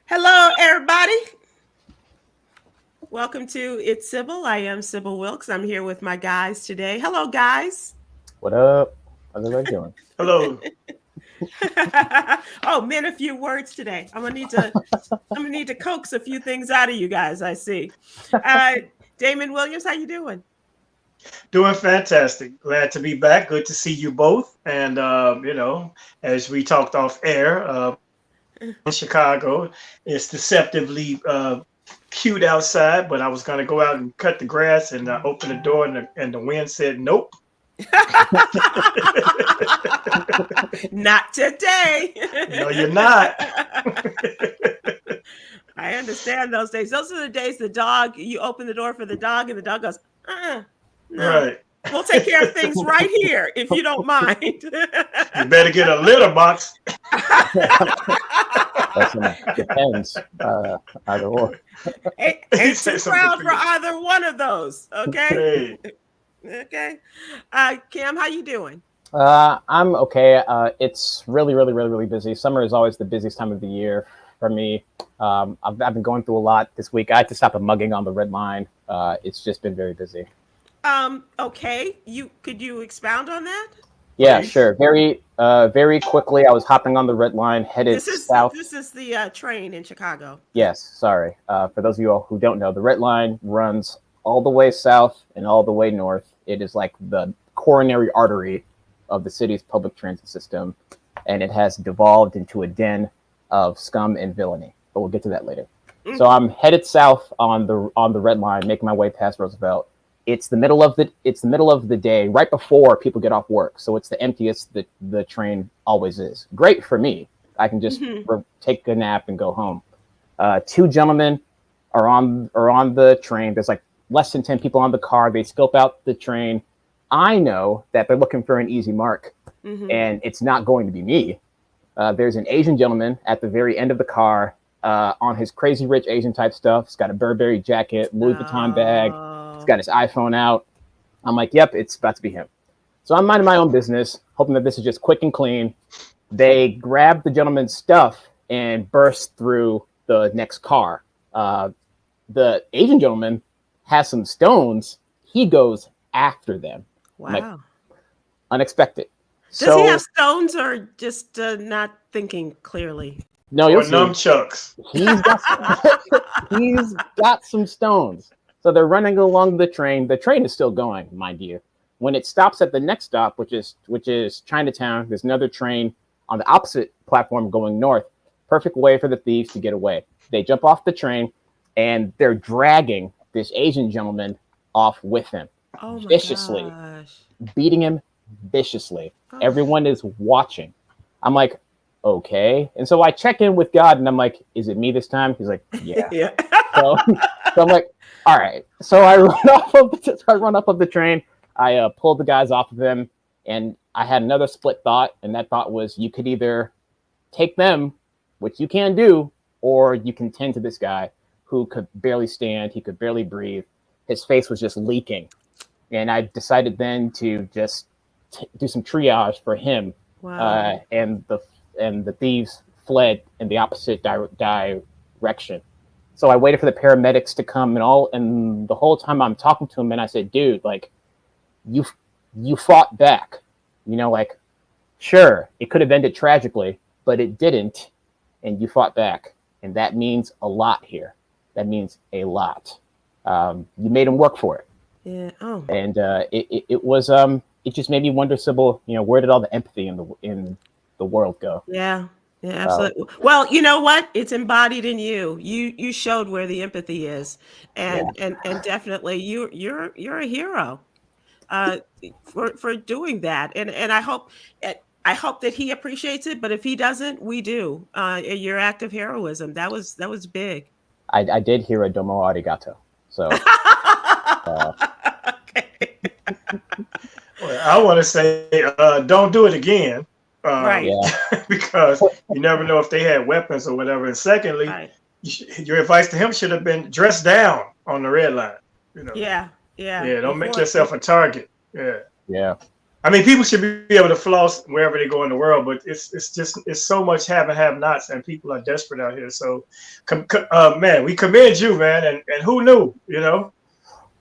Hello, everybody. Welcome to It's Sybil. I am Sybil Wilkes. I'm here with my guys today. Hello, guys. What up? How's everybody doing? Hello. Oh, man, a few words today. I'm gonna need to coax a few things out of you guys. I see. Uh, Damon Williams, how you doing? Doing fantastic. Glad to be back. Good to see you both. And, as we talked off air, in Chicago, it's deceptively cute outside, but I was going to go out and cut the grass and I opened the door and the wind said, nope. Not today. No, you're not. I understand those days. Those are the days you open the door for the dog and the dog goes, no. Right. We'll take care of things right here if you don't mind. You better get a litter box. Depends. Either or. Ain't too proud for either one of those. Okay. Hey. Okay. Cam, how you doing? I'm okay. It's really busy. Summer is always the busiest time of the year for me. I've been going through a lot this week. I had to stop a mugging on the red line. It's just been very busy. Okay. Could you expound on that? Yeah, Please. sure. Very quickly. I was hopping on the red line, headed south. This is the train in Chicago. Yes, sorry. For those of you all who don't know, the red line runs all the way south and all the way north. It is like the coronary artery of the city's public transit system, and it has devolved into a den of scum and villainy. But we'll get to that later. Mm-hmm. So I'm headed south on the red line, making my way past Roosevelt. It's the middle of the day, right before people get off work. So it's the emptiest that the train always is. Great for me. I can just take a nap and go home. Two gentlemen are on the train. There's like less than 10 people on the car. They scope out the train. I know that they're looking for an easy mark, and it's not going to be me. There's an Asian gentleman at the very end of the car on his crazy rich Asian type stuff. He's got a Burberry jacket, Louis Vuitton bag. He's got his iPhone out. I'm like, yep, it's about to be him. So I'm minding my own business, hoping that this is just quick and clean. They grab the gentleman's stuff and burst through the next car. The Asian gentleman has some stones. He goes after them. Wow. Like, unexpected. Does he have stones or just not thinking clearly? No, Or you'll see. nunchucks. He's got some stones. So they're running along the train. The train is still going, mind you. When it stops at the next stop, which is Chinatown, there's another train on the opposite platform going north. Perfect way for the thieves to get away. They jump off the train and they're dragging this Asian gentleman off with him, viciously, beating him viciously. Oh. Everyone is watching. I'm like, okay. And so I check in with God and I'm like, is it me this time? He's like, yeah. Yeah. So I'm like, all right. So I run off of the train. I pulled the guys off of him, and I had another split thought, and that thought was you could either take them, which you can do, or you can tend to this guy who could barely stand. He could barely breathe. His face was just leaking. And I decided then to just do some triage for him. Wow. And the thieves fled in the opposite direction. So I waited for the paramedics to come and the whole time I'm talking to him, and I said, dude, like, you fought back, like, sure, it could have ended tragically, but it didn't. And you fought back. And that means a lot here. That means a lot. You made him work for it. Yeah. Oh. And it just made me wonder, Sybil, where did all the empathy in the world go? Yeah. Yeah, absolutely. Well, you know what? It's embodied in you. You showed where the empathy is, and definitely you're a hero for doing that. And I hope that he appreciates it. But if he doesn't, we do. Your act of heroism that was big. I did hear a domo arigato. So. Okay. Well, I want to say, don't do it again. Right. Because you never know if they had weapons or whatever. And secondly, your advice to him should have been dress down on the red line. Yeah. Don't make yourself a target. Yeah. I mean, people should be able to floss wherever they go in the world, but it's so much have nots, and people are desperate out here. So, man, we commend you, man, and who knew, you know,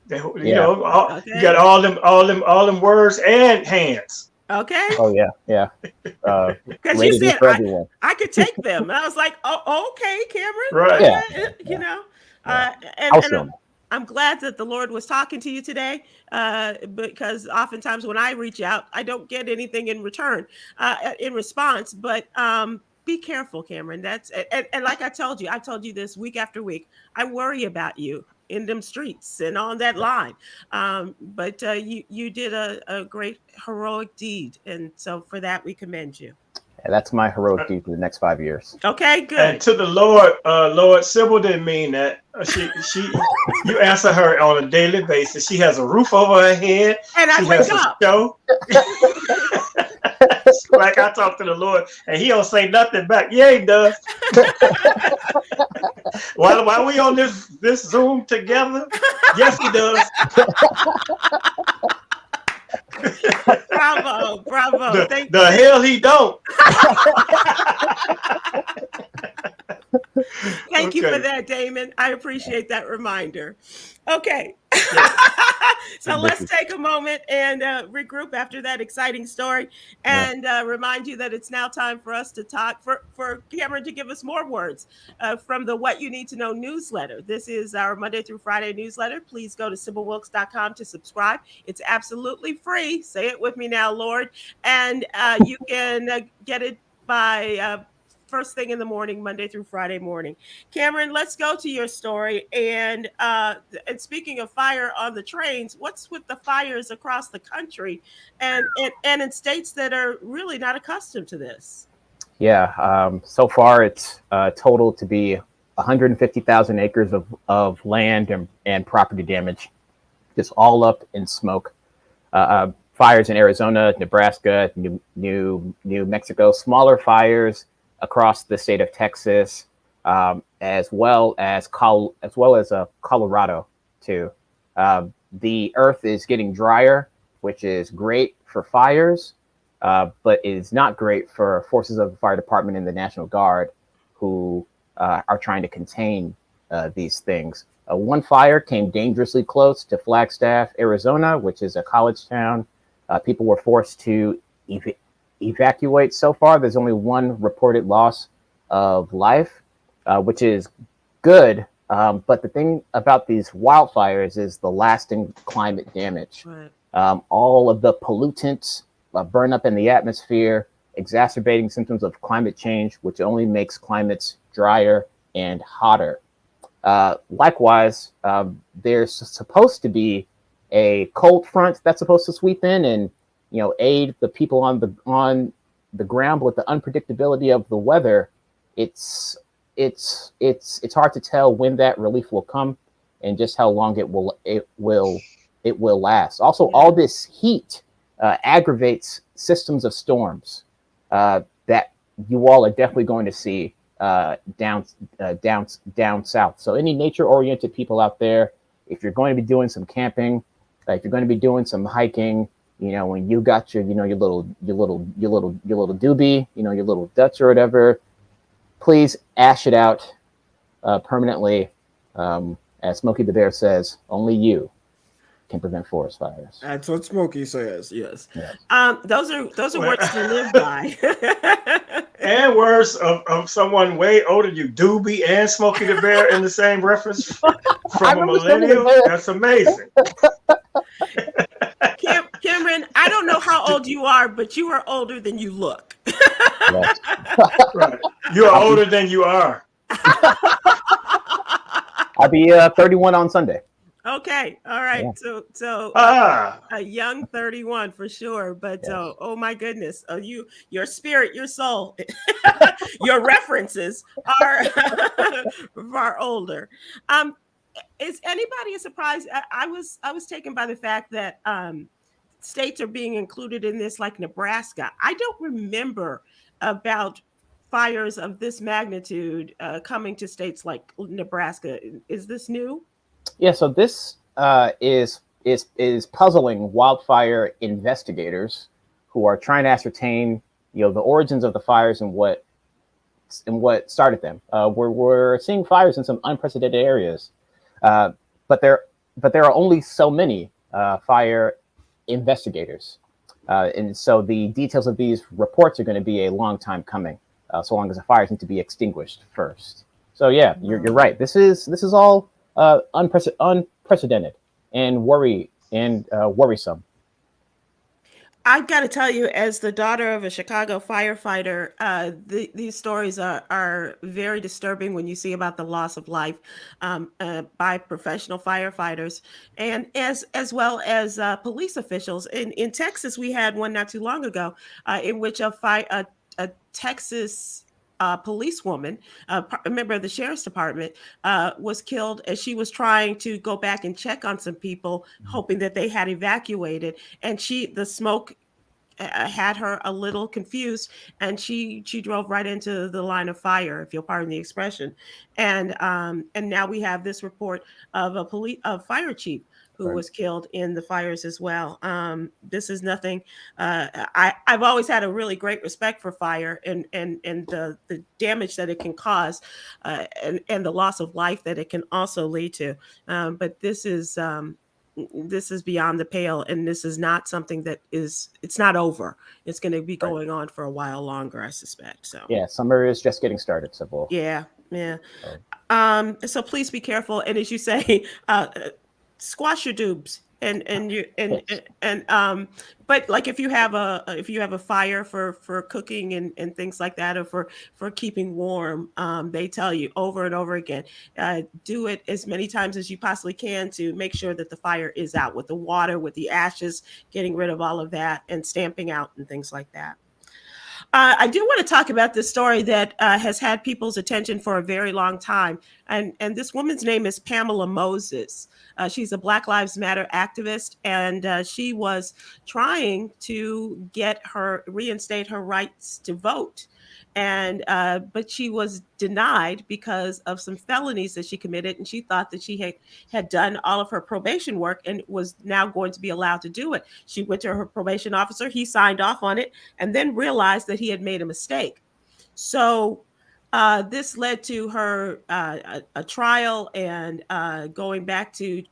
you Okay. got all them words and hands. Okay. Oh yeah. Because you Rated E said for everyone. I could take them. And I was like, oh, okay, Khameron. Right. Yeah. You know, Yeah. and I'm glad that the Lord was talking to you today, because oftentimes when I reach out, I don't get anything in return, in response. But be careful, Khameron. That's and like I've told you this week after week. I worry about you in them streets and on that line. But you did a great heroic deed, and so for that we commend you. Yeah, that's my heroic deed for the next 5 years. Okay, good. And to the Lord, Sybil didn't mean that. You answer her on a daily basis. She has a roof over her head. And I she wake has up. A show. Like I talk to the Lord, and He don't say nothing back. Yeah, He does. While we on this Zoom together, yes, He does. Bravo. The hell He don't. Thank you for that, Damon. I appreciate that reminder. Okay. So let's take a moment and regroup after that exciting story, and remind you that it's now time for us to talk, for Khameron to give us more words from the What You Need to Know newsletter. This is our Monday through Friday newsletter. Please go to SybilWilkes.com to subscribe. It's absolutely free. Say it with me now, Lord. And you can get it by first thing in the morning, Monday through Friday morning. Khameron, let's go to your story. And speaking of fire on the trains, what's with the fires across the country and in states that are really not accustomed to this? Yeah, so far it's total to be 150,000 acres of land and property damage, just all up in smoke. Fires in Arizona, Nebraska, New Mexico, smaller fires across the state of Texas, as well as Colorado too. The earth is getting drier, which is great for fires, but is not great for forces of the fire department and the National Guard, who are trying to contain these things. One fire came dangerously close to Flagstaff, Arizona, which is a college town. People were forced to evacuate. So far, there's only one reported loss of life, which is good. But the thing about these wildfires is the lasting climate damage. Right. All of the pollutants burn up in the atmosphere, exacerbating symptoms of climate change, which only makes climates drier and hotter. Likewise, there's supposed to be a cold front that's supposed to sweep in and aid the people on the ground. But with the unpredictability of the weather, it's hard to tell when that relief will come and just how long it will last. Also, all this heat aggravates systems of storms that you all are definitely going to see down south. So any nature-oriented people out there, if you're going to be doing some camping, if you're going to be doing some hiking, when you got your little doobie, your little Dutch or whatever, please ash it out permanently. As Smokey the Bear says, only you can prevent forest fires. That's what Smokey says. Yes. Those are words to live by. And words of someone way older than you, Doobie and Smokey the Bear in the same reference from a millennial. That's amazing. Khameron, I don't know how old you are, but you are older than you look. Yes. Right. You are older than you are. I'll be 31 on Sunday. Okay, all right. Yeah. So a young 31 for sure. But Yes. Oh my goodness, your spirit, your soul, your references are far older. Is anybody surprised? I was taken by the fact that states are being included in this, like Nebraska. I don't remember about fires of this magnitude coming to states like Nebraska. Is this new? Yeah, so this is puzzling wildfire investigators who are trying to ascertain, the origins of the fires and what started them. We're seeing fires in some unprecedented areas, but there are only so many fire investigators, and so the details of these reports are going to be a long time coming. So long as the fires need to be extinguished first. So yeah, you're right. This is all unprecedented and worrisome. I've got to tell you, as the daughter of a Chicago firefighter, these stories are very disturbing when you see about the loss of life by professional firefighters, and as well as police officials. In Texas, we had one not too long ago in which a Texas policewoman, a member of the sheriff's department, was killed as she was trying to go back and check on some people, hoping that they had evacuated. And the smoke had her a little confused, and she drove right into the line of fire, if you'll pardon the expression. And now we have this report of a fire chief who was killed in the fires as well. This is nothing. I've always had a really great respect for fire and the damage that it can cause, and the loss of life that it can also lead to. But this is beyond the pale, and this is not something it's not over. It's going to be going on for a while longer, I suspect. So yeah, summer is just getting started, Sybil. Yeah. So please be careful, and as you say, squash your dubs, but like if you have a fire for cooking and things like that, or for keeping warm, they tell you over and over again, do it as many times as you possibly can to make sure that the fire is out, with the water, with the ashes, getting rid of all of that and stamping out and things like that. I do want to talk about this story that has had people's attention for a very long time. And this woman's name is Pamela Moses. She's a Black Lives Matter activist, and she was trying to reinstate her rights to vote. But she was denied because of some felonies that she committed, and she thought that she had done all of her probation work and was now going to be allowed to do it. She went to her probation officer, he signed off on it, and then realized that he had made a mistake. So this led to her a trial and going back to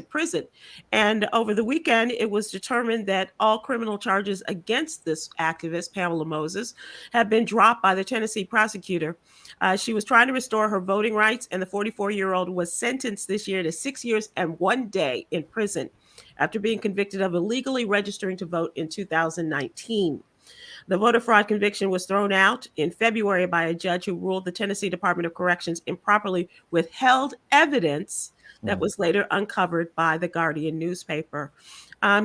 prison. And over the weekend, it was determined that all criminal charges against this activist, Pamela Moses, had been dropped by the Tennessee prosecutor. She was trying to restore her voting rights, and the 44-year-old was sentenced this year to 6 years and 1 day in prison after being convicted of illegally registering to vote in 2019. The voter fraud conviction was thrown out in February by a judge who ruled the Tennessee Department of Corrections improperly withheld evidence that was later uncovered by the Guardian newspaper.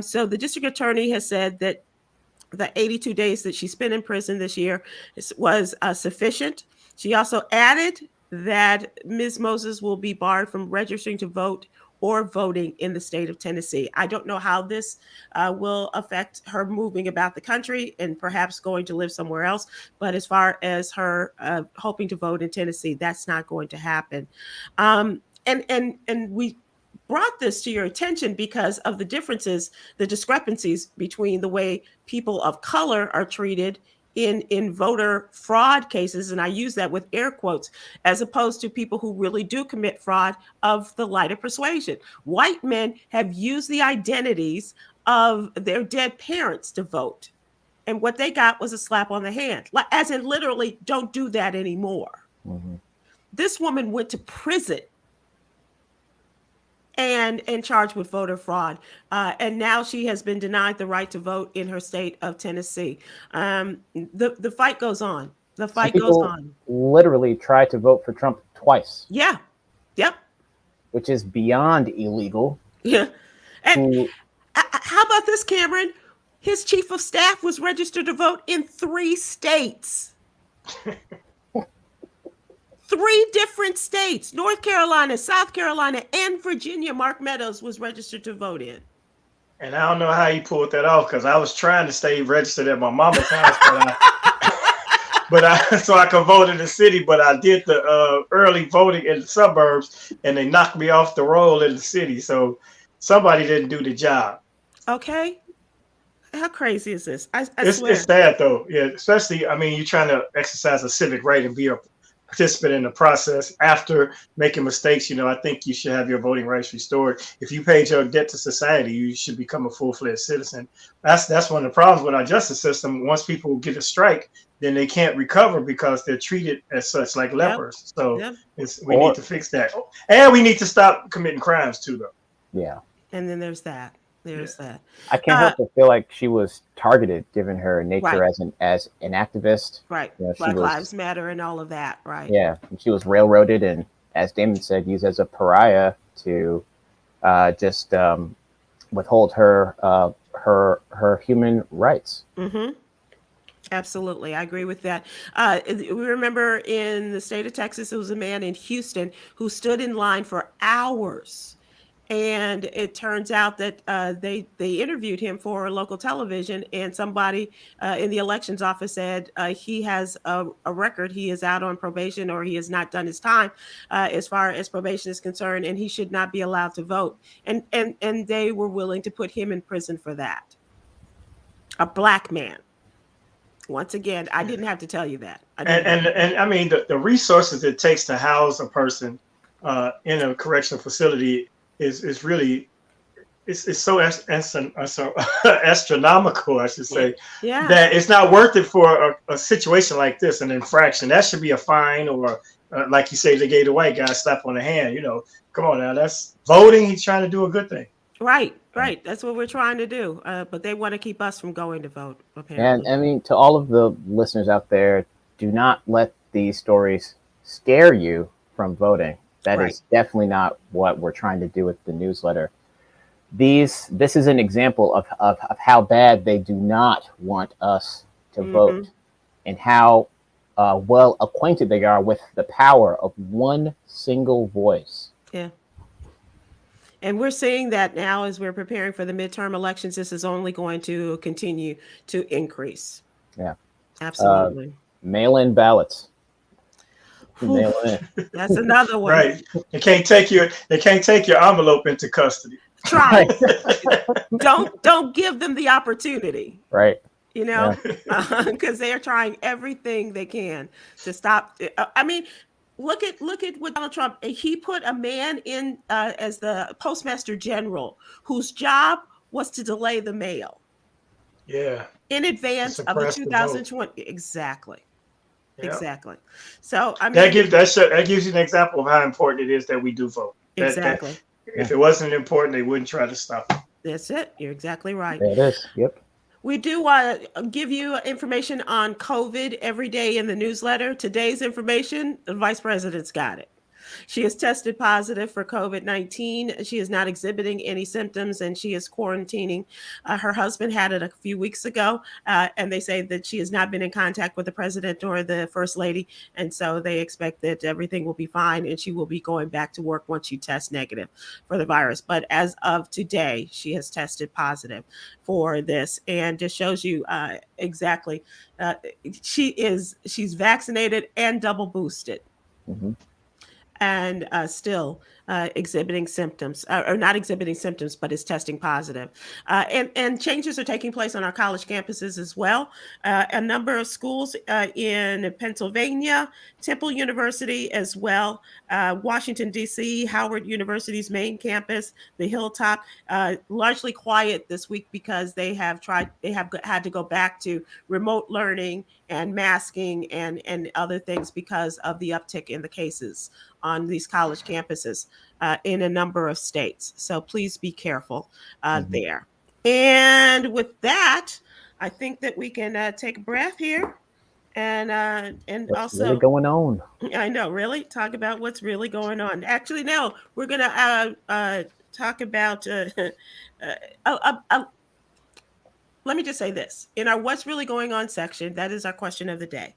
So the district attorney has said that the 82 days that she spent in prison this year was sufficient. She also added that Ms. Moses will be barred from registering to vote or voting in the state of Tennessee. I don't know how this will affect her moving about the country and perhaps going to live somewhere else. But as far as her hoping to vote in Tennessee, that's not going to happen. And we brought this to your attention because of the discrepancies between the way people of color are treated in voter fraud cases, and I use that with air quotes, as opposed to people who really do commit fraud of the lighter persuasion. White men have used the identities of their dead parents to vote, and what they got was a slap on the hand, as in literally, don't do that anymore. Mm-hmm. This woman went to prison and charged with voter fraud. And now she has been denied the right to vote in her state of Tennessee. The fight goes on. The fight goes on. Literally tried to vote for Trump twice. Yeah. Yep. Which is beyond illegal. Yeah. And how about this, Khameron? His chief of staff was registered to vote in 3 states. 3 different states: North Carolina, South Carolina, and Virginia. Mark Meadows was registered to vote in. And I don't know how he pulled that off, because I was trying to stay registered at my mama's house, so I could vote in the city. But I did the early voting in the suburbs, and they knocked me off the roll in the city. So somebody didn't do the job. Okay. How crazy is this? I swear. It's sad though, yeah. Especially, I mean, you're trying to exercise a civic right and be a participant in the process after making mistakes. You know, I think you should have your voting rights restored. If you paid your debt to society, you should become a full-fledged citizen. That's one of the problems with our justice system. Once people get a strike, then they can't recover because they're treated as such, like lepers. So we need to fix that, and we need to stop committing crimes too, though. Yeah. And then there's that. There's that. I can't help but feel like she was targeted, given her nature Right. as an activist. Right. You know, Black Lives Matter and all of that. Right. Yeah. And she was railroaded and, as Damon said, used as a pariah to just withhold her human rights. Mm-hmm. Absolutely. I agree with that. We remember in the state of Texas, it was a man in Houston who stood in line for hours. And it turns out that they interviewed him for local television, and somebody in the elections office said he has a record. He is out on probation, or he has not done his time as far as probation is concerned, and he should not be allowed to vote. And they were willing to put him in prison for that. A black man. Once again, I didn't have to tell you that. And I mean, the resources it takes to house a person in a correctional facility is really it's so astronomical, I should say, that it's not worth it for a situation like this, an infraction. That should be a fine, or like you say, they gave the white guy a slap on the hand. You know, come on now, that's voting. He's trying to do a good thing. Right. That's what we're trying to do. But they want to keep us from going to vote, apparently. And I mean, to all of the listeners out there, do not let these stories scare you from voting. That is definitely not what we're trying to do with the newsletter. This is an example of how bad they do not want us to vote, and how well acquainted they are with the power of one single voice. Yeah. And we're seeing that now as we're preparing for the midterm elections. This is only going to continue to increase. Yeah. Absolutely. Mail-in ballots. Mail in. That's another one. Right. They can't take your envelope into custody. Try. Don't give them the opportunity. Right. You know, because they are trying everything they can to stop. I mean, look at what Donald Trump, he put a man in as the postmaster general whose job was to delay the mail. Yeah. In advance of the 2020. Exactly. Yeah. Exactly. So I mean, that gives you an example of how important it is that we do vote. Exactly. If it wasn't important, they wouldn't try to stop it. That's it. You're exactly right. There it is. Yep. We do want to give you information on COVID every day in the newsletter. Today's information, the vice president's got it. She has tested positive for COVID-19. She is not exhibiting any symptoms, and she is quarantining. Her husband had it a few weeks ago, and they say that she has not been in contact with the president or the first lady, and so they expect that everything will be fine, and she will be going back to work once she tests negative for the virus. But as of today, she has tested positive for this, and just shows you exactly. She's vaccinated and double boosted. Mm-hmm. And still exhibiting symptoms, or not exhibiting symptoms, but is testing positive. And changes are taking place on our college campuses as well. A number of schools in Pennsylvania, Temple University as well, Washington, D.C., Howard University's main campus, the Hilltop, largely quiet this week because they have had to go back to remote learning and masking and other things because of the uptick in the cases on these college campuses in a number of states. So please be careful there. And with that, I think that we can take a breath here and what's also really going on. I know, really talk about what's really going on. Actually, no, we're gonna talk about. Let me just say this. In our What's Really Going On section, that is our question of the day.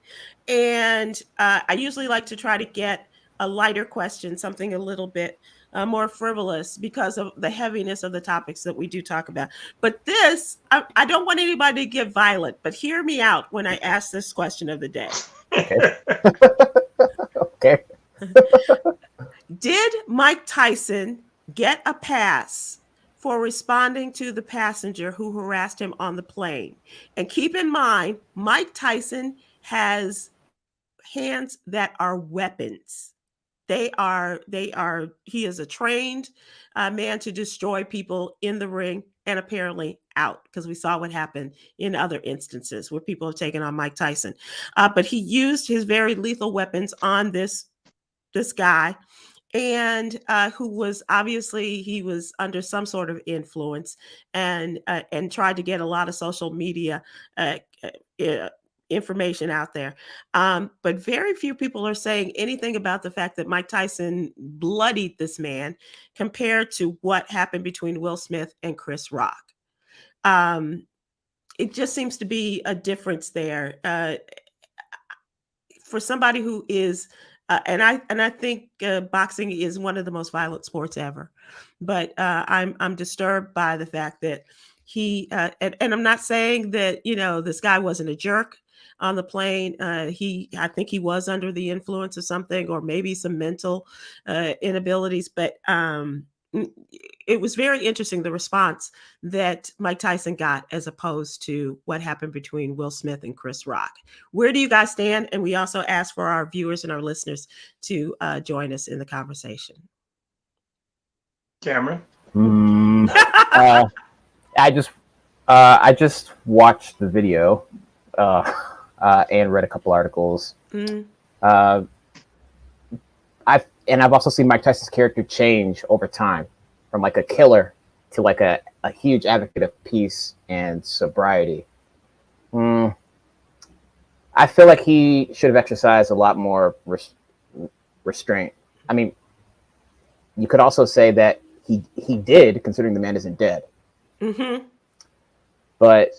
And I usually like to try to get a lighter question, something a little bit more frivolous because of the heaviness of the topics that we do talk about. But this, I don't want anybody to get violent, but hear me out when I ask this question of the day. Okay. Okay. Did Mike Tyson get a pass for responding to the passenger who harassed him on the plane. And keep in mind, Mike Tyson has hands that are weapons. He is a trained man to destroy people in the ring and apparently out, because we saw what happened in other instances where people have taken on Mike Tyson. But he used his very lethal weapons on this guy, and who was obviously, he was under some sort of influence, and tried to get a lot of social media uh, information out there. But very few people are saying anything about the fact that Mike Tyson bloodied this man compared to what happened between Will Smith and Chris Rock. It just seems to be a difference there. For somebody who is, and I think boxing is one of the most violent sports ever, but I'm disturbed by the fact that he and I'm not saying that this guy wasn't a jerk on the plane. I think he was under the influence of something, or maybe some mental inabilities, but it was very interesting, the response that Mike Tyson got, as opposed to what happened between Will Smith and Chris Rock. Where do you guys stand? And we also ask for our viewers and our listeners to join us in the conversation. Khameron? I just watched the video and read a couple articles. I've also seen Mike Tyson's character change over time, from like a killer to like a huge advocate of peace and sobriety. I feel like he should have exercised a lot more restraint. I mean, you could also say that he did, considering the man isn't dead. Mm-hmm. But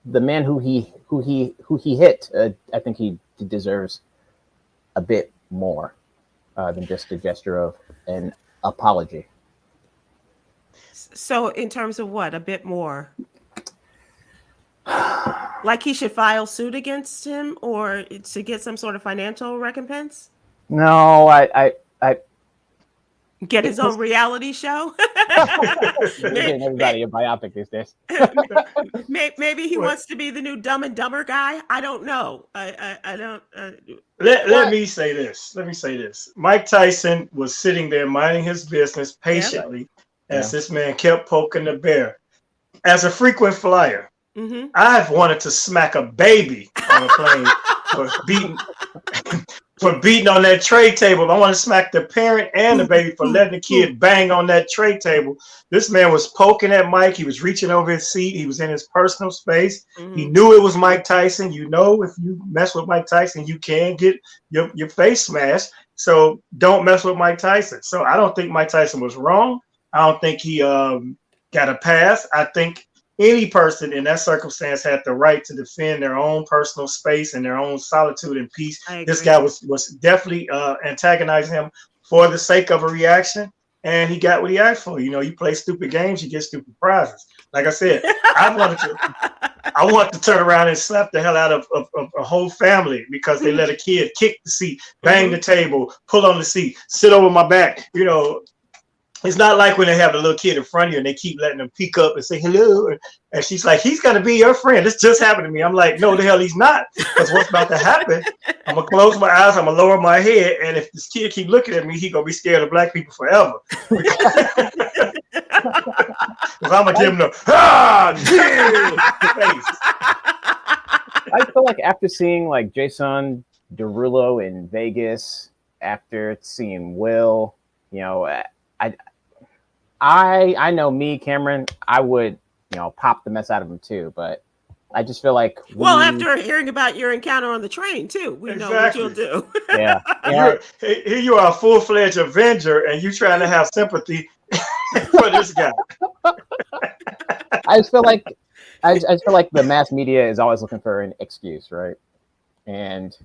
the man who he hit, I think he deserves a bit more than just a gesture of an apology. So in terms of what, a bit more? Like he should file suit against him, or to get some sort of financial recompense? No, I get his own reality show. Giving everybody a biopic these days. Maybe he wants to be the new Dumb and Dumber guy. I don't know. I don't. Let me say this. Mike Tyson was sitting there minding his business patiently as this man kept poking the bear. As a frequent flyer, I've wanted to smack a baby on a plane for beating on that tray table. I want to smack the parent and the baby for letting the kid bang on that tray table. This man was poking at Mike. He was reaching over his seat. He was in his personal space. He knew it was Mike Tyson. You know, if you mess with Mike Tyson, you can get your face smashed. So don't mess with Mike Tyson. So I don't think Mike Tyson was wrong. I don't think he got a pass. I think any person in that circumstance had the right to defend their own personal space and their own solitude and peace. This guy was definitely antagonizing him for the sake of a reaction, and he got what he asked for. You know, you play stupid games, you get stupid prizes. Like I said, I want to turn around and slap the hell out of a whole family because they let a kid kick the seat, bang the table, pull on the seat, sit over my back. You know, it's not like when they have a little kid in front of you and they keep letting them peek up and say hello. And she's like, he's going to be your friend. This just happened to me. I'm like, no, the hell he's not. Because what's about to happen, I'm going to close my eyes, I'm going to lower my head. And if this kid keep looking at me, he's going to be scared of black people forever. Because I'm going to give him the, face. I feel like after seeing like Jason Derulo in Vegas, after seeing Will, you know, I know me, Khameron, I would, you know, pop the mess out of him too, but I just feel like after hearing about your encounter on the train too, we know what you'll do. Yeah. Here you are, a full-fledged Avenger, and you trying to have sympathy for this guy. I just feel like the mass media is always looking for an excuse, right? And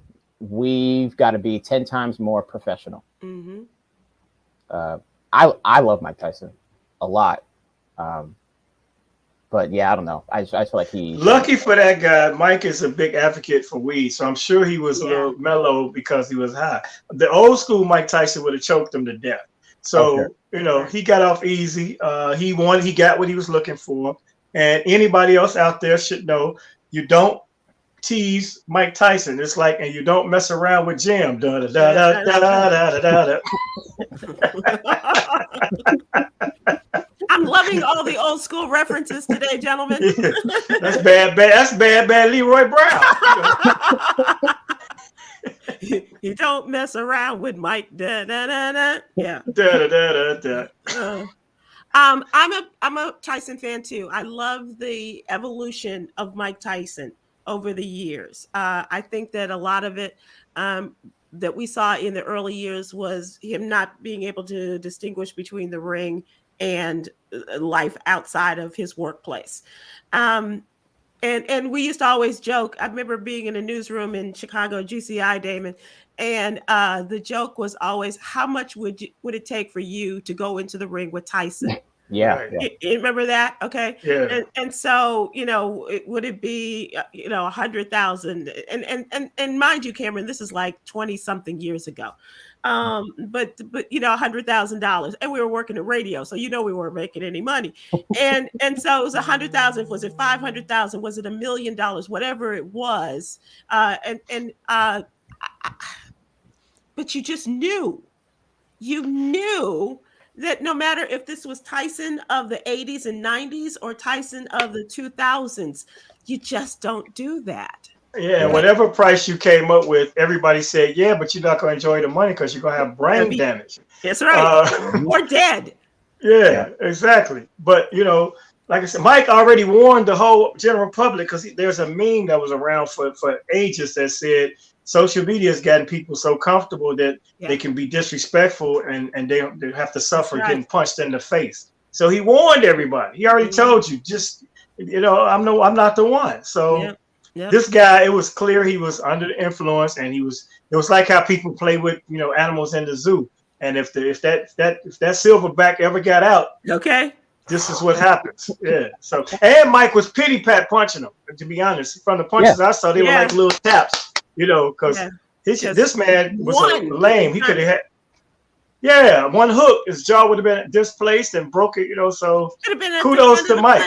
we've got to be 10 times more professional. I love Mike Tyson a lot. But yeah, I don't know. I feel like he. Lucky for that guy, Mike is a big advocate for weed, so I'm sure he was a little mellow because he was high. The old school Mike Tyson would have choked him to death. So he got off easy. He won. He got what he was looking for. And anybody else out there should know you don't tease Mike Tyson. It's like, and you don't mess around with Jim. Da da da da da da da. I'm loving all the old school references today, gentlemen. That's bad. That's bad. Leroy Brown. You don't mess around with Mike. Da, da, da, da. Yeah. Da, da, da, da. I'm a Tyson fan too. I love the evolution of Mike Tyson over the years. I think that a lot of it that we saw in the early years was him not being able to distinguish between the ring and life outside of his workplace. And we used to always joke. I remember being in a newsroom in Chicago, GCI, Damon, and the joke was always, how much would it take for you to go into the ring with Tyson? Yeah. You remember that? Okay. Yeah. And so, would it be, 100,000? And mind you, Khameron, this is like 20 something years ago. But $100,000, and we were working in radio, so we weren't making any money. And so it was 100,000. Was it 500,000? Was it $1 million? Whatever it was. But you just knew. You knew that no matter if this was Tyson of the 80s and 90s or Tyson of the 2000s, you just don't do that. Yeah, whatever price you came up with, everybody said, yeah, but you're not going to enjoy the money because you're going to have brain damage. That's right. Or dead. Yeah, exactly. But, like I said, Mike already warned the whole general public because there's a meme that was around for ages that said social media has gotten people so comfortable that they can be disrespectful and they have to suffer getting punched in the face. So he warned everybody. He already told you, just, I'm not the one. So this guy, it was clear he was under the influence, and it was like how people play with, animals in the zoo. And if that silverback ever got out, this is what happens. Yeah. So, and Mike was pity pat punching him, to be honest. From the punches I saw, they were like little taps. Because this man was lame. He could have had, one hook. His jaw would have been displaced and broke it. So kudos to Mike.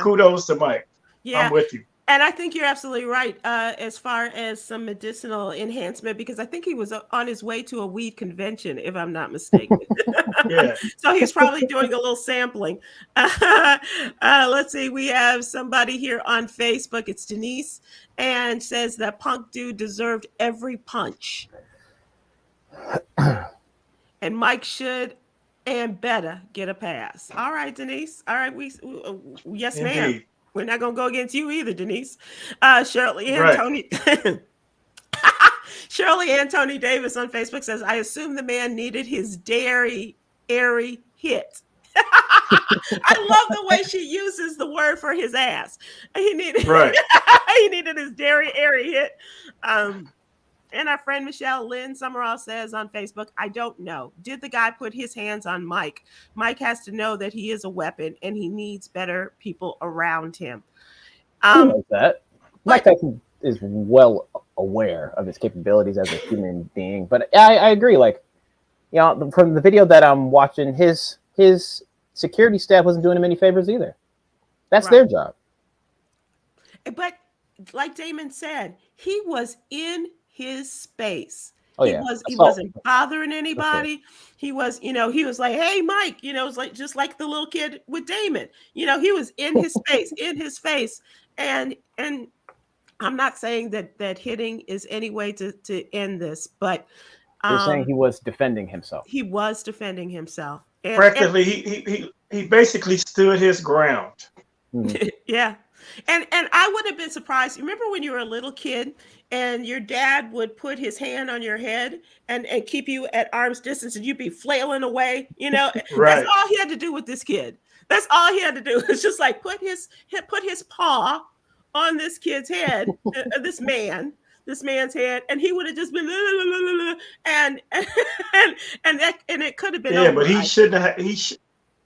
Kudos to Mike. I'm with you. And I think you're absolutely right as far as some medicinal enhancement, because I think he was on his way to a weed convention, if I'm not mistaken. So he's probably doing a little sampling. Let's see. We have somebody here on Facebook. It's Denise, and says that Punk Dude deserved every punch. And Mike should and better get a pass. All right, Denise. All right. Yes, ma'am. We're not going to go against you either, Denise. Shirley Anthony Davis on Facebook says, I assume the man needed his airy hit. I love the way she uses the word for his ass. He needed his airy hit. And our friend Michelle Lynn Summerall says on Facebook, I don't know. Did the guy put his hands on Mike? Mike has to know that he is a weapon and he needs better people around him. That. Mike Tyson is well aware of his capabilities as a human being. But I agree. Like, from the video that I'm watching, his security staff wasn't doing him any favors either. That's their job. But like Damon said, he was in his space. He wasn't bothering anybody. He was, he was like, hey, Mike, it was like just like the little kid with Damon. He was in his space, in his face. And I'm not saying that hitting is any way to end this, but you're saying he was defending himself. He was defending himself. Practically, he basically stood his ground. Yeah. And I would have been surprised. Remember when you were a little kid and your dad would put his hand on your head and keep you at arm's distance and you'd be flailing away, That's all he had to do with this kid. That's all he had to do. It's just like put his paw on this kid's head, this man's head, and he would have just been and it could have been over. But he shouldn't have.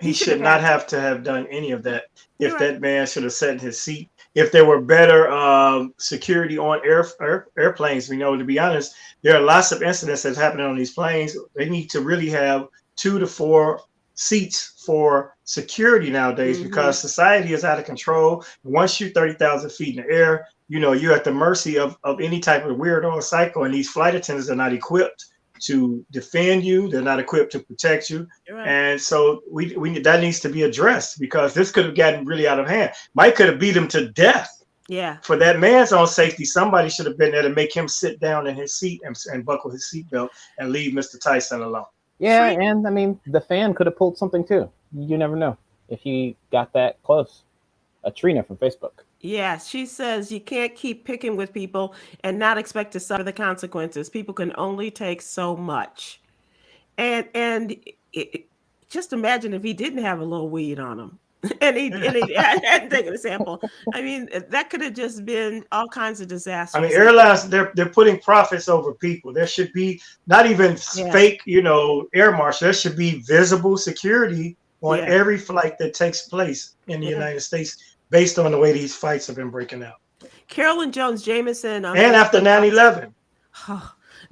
He should should have not had have to have done any of that. You're If right. that man should have sat in his seat, if there were better security on airplanes, to be honest, there are lots of incidents that's happening on these planes. They need to really have 2 to 4 seats for security nowadays because society is out of control. Once you're 30,000 feet in the air, you're at the mercy of any type of weirdo or psycho, and these flight attendants are not equipped to defend you. They're not equipped to protect you. You're right. And so we that needs to be addressed because this could have gotten really out of hand. Mike could have beat him to death. Yeah. For that man's own safety, somebody should have been there to make him sit down in his seat and buckle his seatbelt and leave Mr. Tyson alone. Yeah, and I mean, the fan could have pulled something too. You never know if he got that close. Trina from Facebook. Yeah, she says you can't keep picking with people and not expect to suffer the consequences. People can only take so much. And just imagine if he didn't have a little weed on him and he hadn't taken a sample. I mean, that could have just been all kinds of disasters. I mean, airlines, they're putting profits over people. There should be not even fake, air marshal. There should be visible security on every flight that takes place in the United States based on the way these fights have been breaking out. Carolyn Jones Jameson. And after 9/11.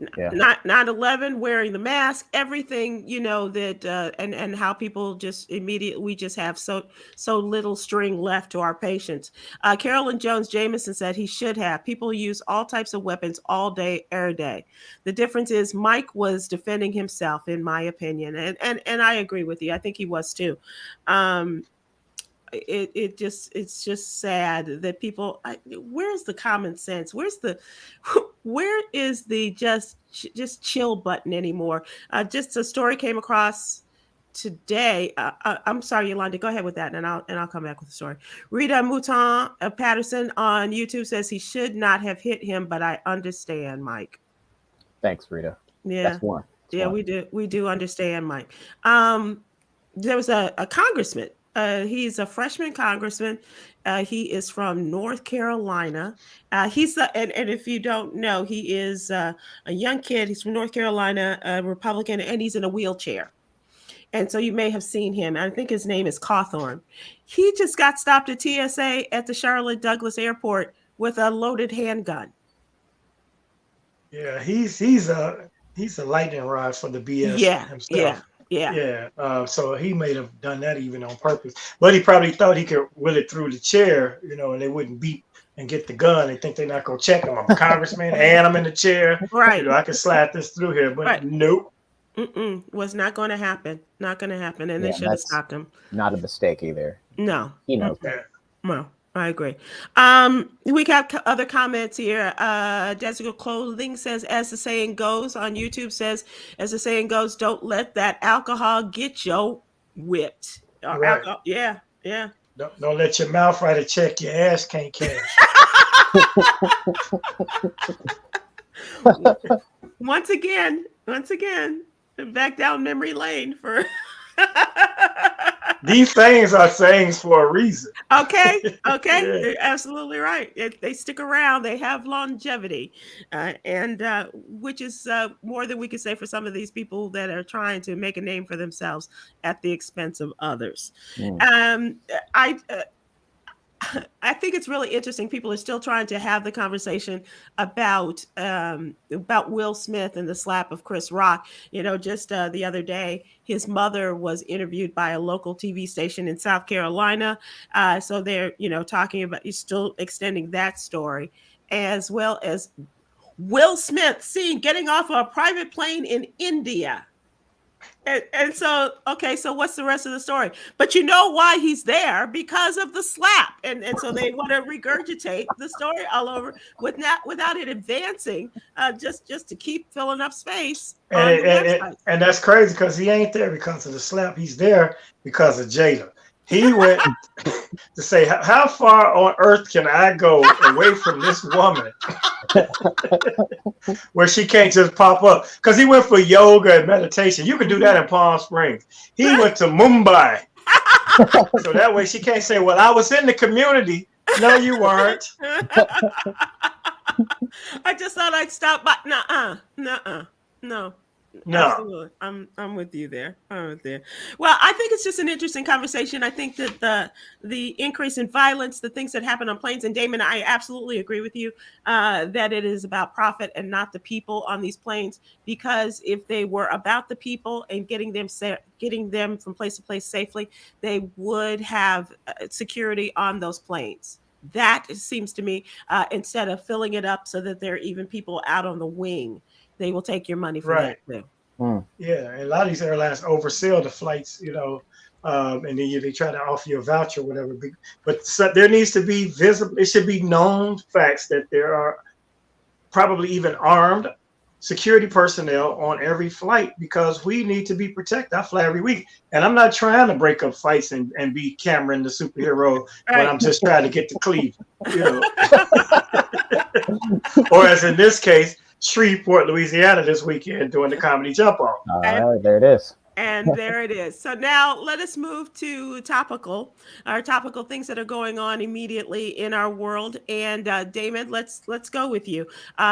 9/11, wearing the mask, everything, that and how people just immediately, we just have so little string left to our patience. Carolyn Jones Jameson said he should have. People use all types of weapons all day, every day. The difference is Mike was defending himself, in my opinion, and I agree with you. I think he was too. It's just sad that people, where's the common sense? Where is the just chill button anymore? Just a story came across today. I'm sorry, Yolanda, go ahead with that, and I'll come back with the story. Rita Mouton Patterson on YouTube says he should not have hit him, but I understand, Mike. Thanks, Rita. Yeah, that's one. We do understand, Mike. There was a congressman. He's a freshman congressman. He is from North Carolina. And if you don't know, he is a young kid. He's from North Carolina, a Republican, and he's in a wheelchair. And so you may have seen him. I think his name is Cawthorn. He just got stopped at TSA at the Charlotte Douglas Airport with a loaded handgun. Yeah, he's a lightning rod for the BS himself. Yeah. So he may have done that even on purpose, but he probably thought he could will it through the chair, and they wouldn't beat and get the gun. They think they're not gonna check him. I'm a congressman, and I'm in the chair. Right. I can slide this through here, but nope. Was not going to happen. Not going to happen, and they should have stopped him. Not a mistake either. No, he knows that. No. I agree. We got other comments here. Desical Clothing says, as the saying goes, on YouTube says, as the saying goes, don't let that alcohol get you whipped. Right. Yeah. Don't let your mouth write a check your ass can't cash. Once again, back down memory lane for... These things are sayings for a reason. Okay. You're absolutely right. They stick around. They have longevity, and which is more than we can say for some of these people that are trying to make a name for themselves at the expense of others. I think it's really interesting. People are still trying to have the conversation about Will Smith and the slap of Chris Rock. Just the other day, his mother was interviewed by a local TV station in South Carolina. So they're, talking about, he's still extending that story, as well as Will Smith seen getting off a private plane in India. And so, okay, so what's the rest of the story? But you know why he's there? Because of the slap. And so they want to regurgitate the story all over without it advancing, just to keep filling up space. And that's crazy because he ain't there because of the slap. He's there because of Jada. He went to say, how far on earth can I go away from this woman where she can't just pop up? Because he went for yoga and meditation. You can do that in Palm Springs. He went to Mumbai. So that way she can't say, well, I was in the community. No, you weren't. I just thought I'd stop by. No. No. Absolutely. I'm with you there. I'm with you. Well, I think it's just an interesting conversation. I think that the increase in violence, the things that happen on planes, and Damon, I absolutely agree with you that it is about profit and not the people on these planes. Because if they were about the people and getting them from place to place safely, they would have security on those planes. That seems to me, instead of filling it up so that there are even people out on the wing, they will take your money for Right. that too. Yeah, and a lot of these airlines oversell the flights, and then they try to offer you a voucher or whatever. But so there needs to be visible. It should be known facts that there are probably even armed security personnel on every flight because we need to be protected. I fly every week, and I'm not trying to break up fights and be Khameron the superhero when I'm just trying to get to Cleveland, or as in this case, Shreveport, Louisiana this weekend doing the comedy jump off. All right, there it is. And there it is. So now let us move to our topical things that are going on immediately in our world. And Damon, let's go with you.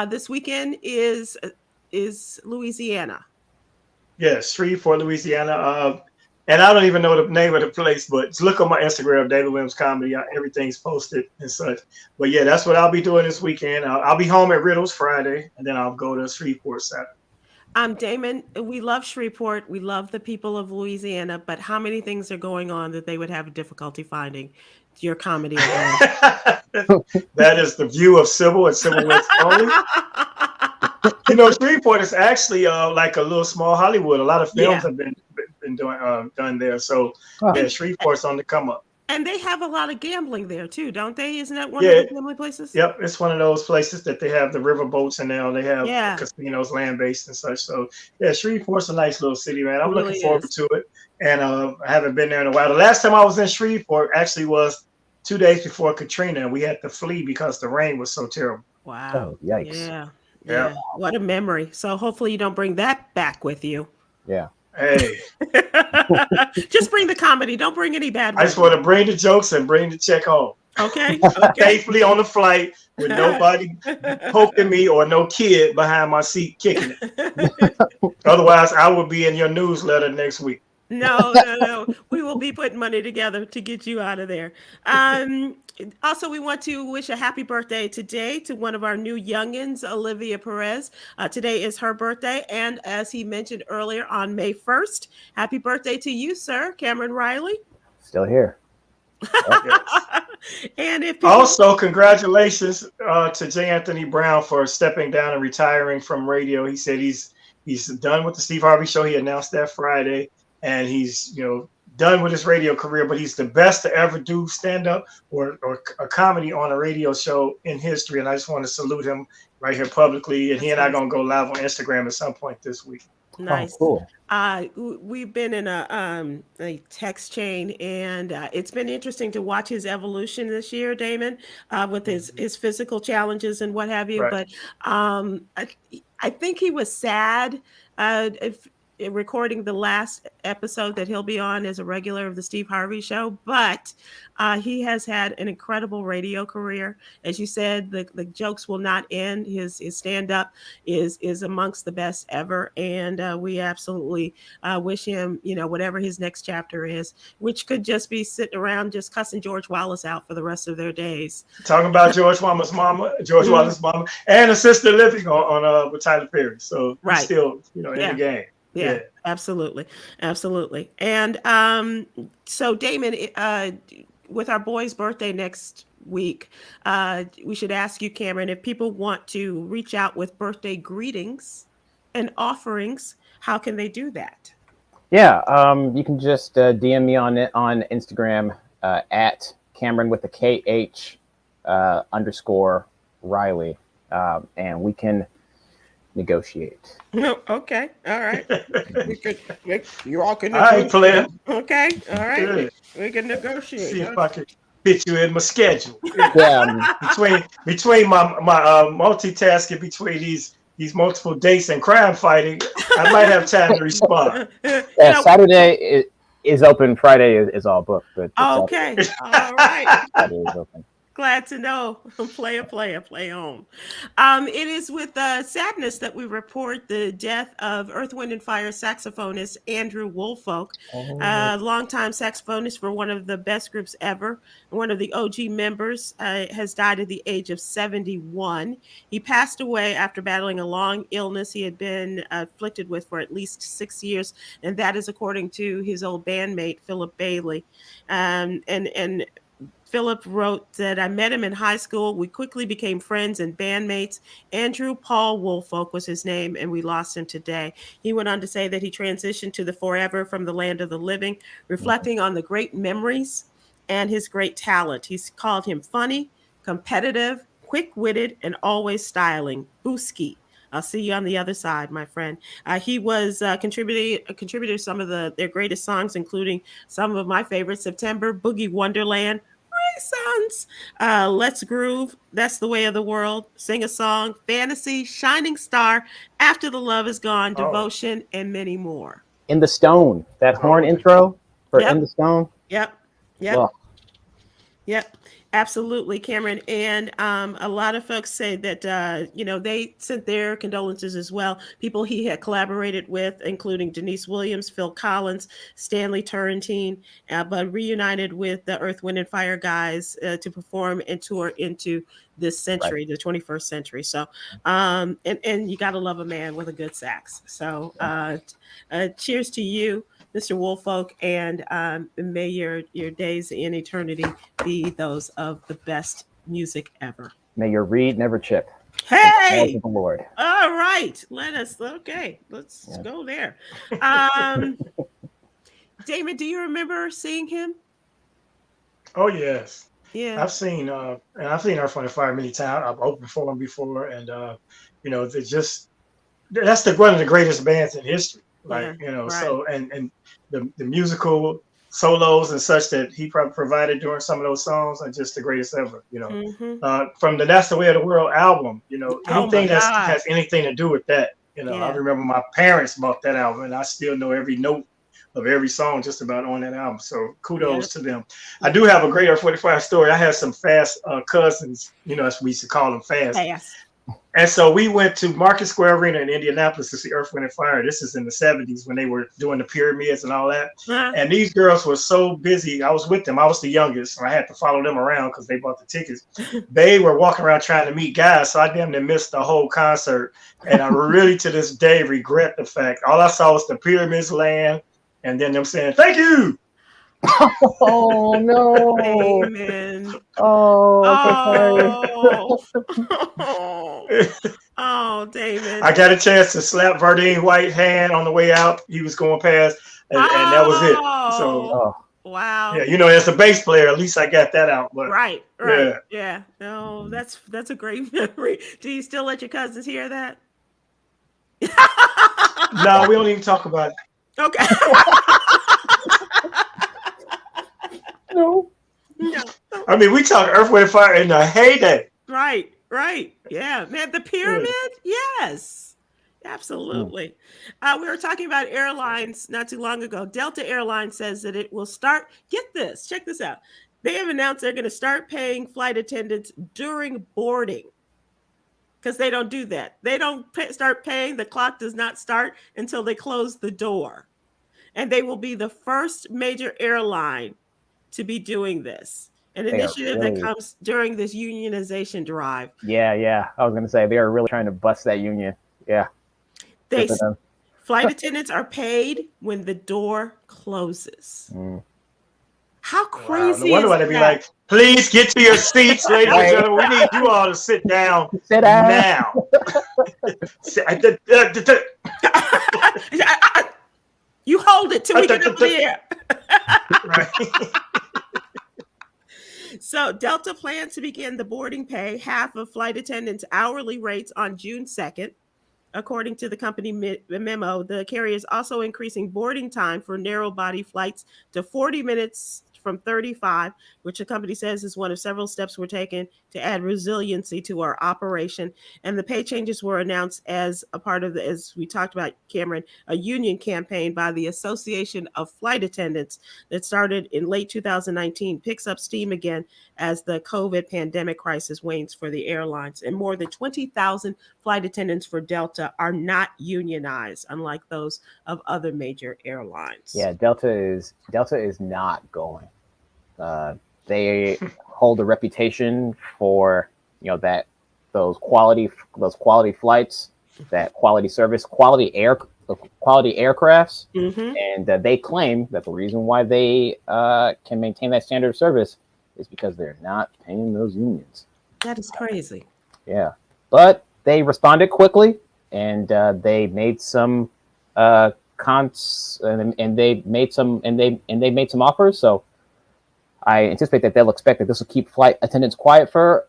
This weekend is Louisiana. Yes, Shreveport, Louisiana. And I don't even know the name of the place, but just look on my Instagram, David Williams Comedy. Everything's posted and such. But yeah, that's what I'll be doing this weekend. I'll be home at Riddles Friday, and then I'll go to Shreveport Saturday. Damon, we love Shreveport. We love the people of Louisiana, but how many things are going on that they would have difficulty finding your comedy event? That is the view of Sybil and Sybil Wilkes only. Shreveport is actually like a little small Hollywood. A lot of films have been done there. So yeah, Shreveport's on the come up. And they have a lot of gambling there too, don't they? Isn't that one of the gambling places? Yep, it's one of those places that they have the river boats and now they have casinos, land based and such. So yeah, Shreveport's a nice little city, man. I'm looking forward to it. And I haven't been there in a while. The last time I was in Shreveport actually was 2 days before Katrina, and we had to flee because the rain was so terrible. Wow. Oh, yikes. Yeah. What a memory. So hopefully you don't bring that back with you. Yeah. Hey. Just bring the comedy. Don't bring any bad. I just want to bring the jokes and bring the check home. Okay. Safely on the flight with nobody poking me or no kid behind my seat kicking it. Otherwise, I will be in your newsletter next week. No. We will be putting money together to get you out of there. Also, we want to wish a happy birthday today to one of our new youngins, Olivia Perez. Today is her birthday. And as he mentioned earlier, on May 1st, happy birthday to you, sir, Khameron Riley. Still here. And also, congratulations to J. Anthony Brown for stepping down and retiring from radio. He said he's done with the Steve Harvey Show. He announced that Friday. And he's, done with his radio career, but he's the best to ever do stand-up or a comedy on a radio show in history. And I just want to salute him right here publicly. And he and I are going to go live on Instagram at some point this week. Nice. Oh, cool. We've been in a text chain, and it's been interesting to watch his evolution this year, Damon, with his physical challenges and what have you. Right. But I think he was sad recording the last episode that he'll be on as a regular of the Steve Harvey Show, but he has had an incredible radio career. As you said, the jokes will not end. His stand-up is amongst the best ever, and we absolutely wish him, whatever his next chapter is, which could just be sitting around just cussing George Wallace out for the rest of their days. Talking about George Wallace's mama, and Assisted Living on with Tyler Perry. So he's still, in the game. Yeah, absolutely. And so Damon, with our boy's birthday next week, we should ask you, Khameron, if people want to reach out with birthday greetings and offerings, how can they do that? Yeah, you can just DM me on Instagram at Khameron with a KH _ Riley, and we can negotiate. No, okay, all right. You all can. All right, player. Okay, all right. Good. We can negotiate. See if I can fit you in my schedule. Yeah. between my multitasking between these multiple dates and crime fighting, I might have time to respond. Yeah, Saturday is open. Friday is all booked. But okay, all right. Saturday is open. Glad to know. Play on. It is with sadness that we report the death of Earth, Wind, and Fire saxophonist Andrew Woolfolk, longtime saxophonist for one of the best groups ever. One of the OG members has died at the age of 71. He passed away after battling a long illness he had been afflicted with for at least 6 years, and that is according to his old bandmate, Philip Bailey. And Philip wrote that I met him in high school. We quickly became friends and bandmates. Andrew Paul Woolfolk was his name, and we lost him today. He went on to say that he transitioned to the forever from the land of the living, reflecting on the great memories and his great talent. He's called him funny, competitive, quick-witted, and always styling. Booski. I'll see you on the other side, my friend. He was contributor to some of their greatest songs, including some of my favorites: September, Boogie Wonderland, Renaissance, Let's Groove, That's the Way of the World, Sing a Song, Fantasy, Shining Star, After the Love Is Gone, Devotion, and many more. In the Stone, that horn intro for In the Stone. Yep. Well, Yep, absolutely, Khameron. And a lot of folks say that, they sent their condolences as well. People he had collaborated with, including Denise Williams, Phil Collins, Stanley Turrentine, but reunited with the Earth, Wind, and Fire guys to perform and tour into this century, the 21st century. So, and you got to love a man with a good sax. So cheers to you, Mr. Woolfolk, and may your days in eternity be those of the best music ever. May your reed never chip. Hey! The Lord. All right. Let's go there. Damon, do you remember seeing him? Oh, yes. Yeah. I've seen Earth, Wind, and Fire many times. I've opened for them before, and that's one of the greatest bands in history. Right. So and the musical solos and such that he provided during some of those songs are just the greatest ever. From the That's the Way of the World album, anything that has anything to do with that. I remember my parents bought that album, and I still know every note of every song just about on that album. So kudos to them. I do have a great Earth, Wind, and Fire story. I had some fast cousins, as we used to call them, fast. And so we went to Market Square Arena in Indianapolis to see Earth, Wind, and Fire. This is in the 70s when they were doing the pyramids and all that. And these girls were so busy. I was with them. I was the youngest, so I had to follow them around because they bought the tickets. They were walking around trying to meet guys, so I damn near missed the whole concert. And I really, to this day, regret the fact. All I saw was the pyramids land and then them saying, "Thank you." Oh no! Amen. Oh, David. I got a chance to slap Verdine White's hand on the way out. He was going past, and that was it. So, wow. Yeah, as a bass player, at least I got that out. But right. Yeah. No, that's a great memory. Do you still let your cousins hear that? No, we don't even talk about it. Okay. No. I mean, we talk Earth, Wind, and Fire in the heyday. Right. Yeah, man, the pyramid. Yes, absolutely. We were talking about airlines not too long ago. Delta Airlines says that it will start. Get this. Check this out. They have announced they're going to start paying flight attendants during boarding because they don't do that. They don't start paying. The clock does not start until they close the door, and they will be the first major airline to be doing this. An initiative that comes during this unionization drive. Yeah. I was going to say, they are really trying to bust that union. Yeah. Flight attendants are paid when the door closes. How crazy No wonder why they'd be like, "Please get to your seats, ladies and gentlemen. We need you all to sit down now." You hold it till we get up there. Right. So Delta plans to begin the boarding pay half of flight attendants' hourly rates on June 2nd. According to the company memo, the carrier is also increasing boarding time for narrow body flights to 40 minutes from 35, which the company says is one of several steps we're taking to add resiliency to our operation. And the pay changes were announced as a part of as we talked about, Khameron, a union campaign by the Association of Flight Attendants that started in late 2019, picks up steam again as the COVID pandemic crisis wanes for the airlines. And more than 20,000 flight attendants for Delta are not unionized, unlike those of other major airlines. Yeah, Delta is not going. They hold a reputation for that those quality flights, that quality service, quality aircrafts, and they claim that the reason why they can maintain that standard of service is because they're not paying those unions. That is crazy. Yeah, but they responded quickly, and they made some they made some offers. So I anticipate that they'll expect that this will keep flight attendants quiet for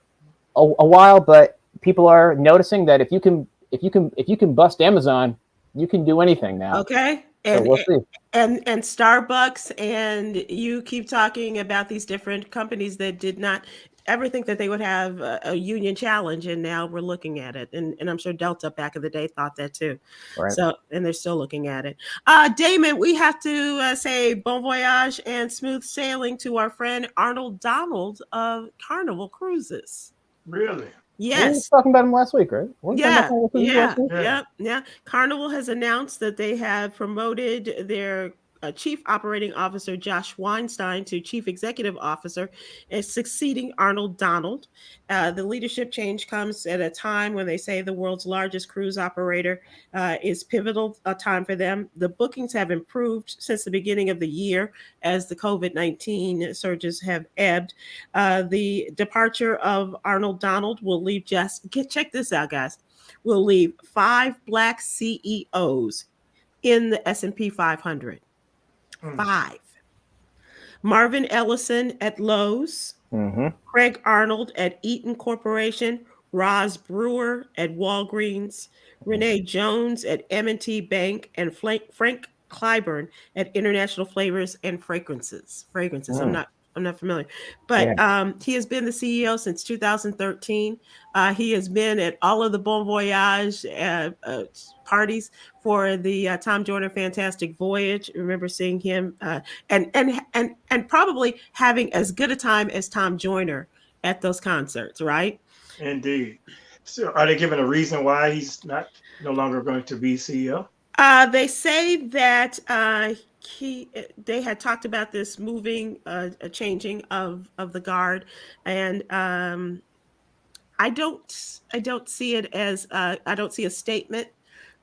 a while. But people are noticing that if you can bust Amazon, you can do anything now. Okay. So we'll see. And Starbucks, and you keep talking about these different companies that did not ever think that they would have a union challenge, and now we're looking at it. And I'm sure Delta back in the day thought that too. Right. So, and they're still looking at it. Damon, we have to say bon voyage and smooth sailing to our friend Arnold Donald of Carnival Cruises. Really? We were Yes. talking about him last week, right? Yeah. Carnival has announced that they have promoted their Chief Operating Officer Josh Weinstein to Chief Executive Officer, and succeeding Arnold Donald. The leadership change comes at a time when they say the world's largest cruise operator is pivotal time for them. The bookings have improved since the beginning of the year as the COVID-19 surges have ebbed. The departure of Arnold Donald will leave check this out, guys, will leave 5 Black CEOs in the S&P 500. 5. Marvin Ellison at Lowe's, Craig Arnold at Eaton Corporation, Roz Brewer at Walgreens, Renee Jones at M&T Bank, and Frank Clyburn at International Flavors and Fragrances. I'm not familiar, but he has been the CEO since 2013. He has been at all of the Bon Voyage parties for the Tom Joyner Fantastic Voyage. Remember seeing him and probably having as good a time as Tom Joyner at those concerts, right? Indeed. So, are they giving a reason why he's no longer going to be CEO? They say that they had talked about this moving, a changing of the guard, and I don't see it as I don't see a statement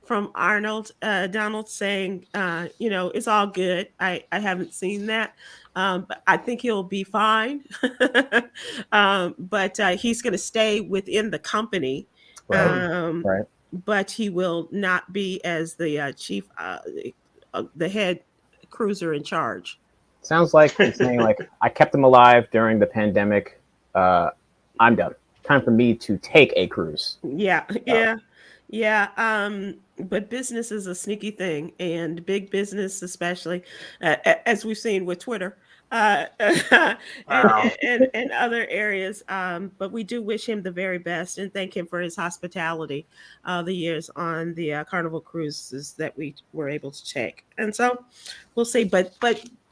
from Arnold Donald saying it's all good. I haven't seen that, but I think he'll be fine. But he's going to stay within the company. Right. But he will not be as the chief, the head cruiser in charge. Sounds like he's saying, like, I kept them alive during the pandemic. I'm done. Time for me to take a cruise. Yeah. But business is a sneaky thing, and big business, especially as we've seen with Twitter. And other areas. But we do wish him the very best and thank him for his hospitality the years on the Carnival cruises that we were able to take. And so we'll see. But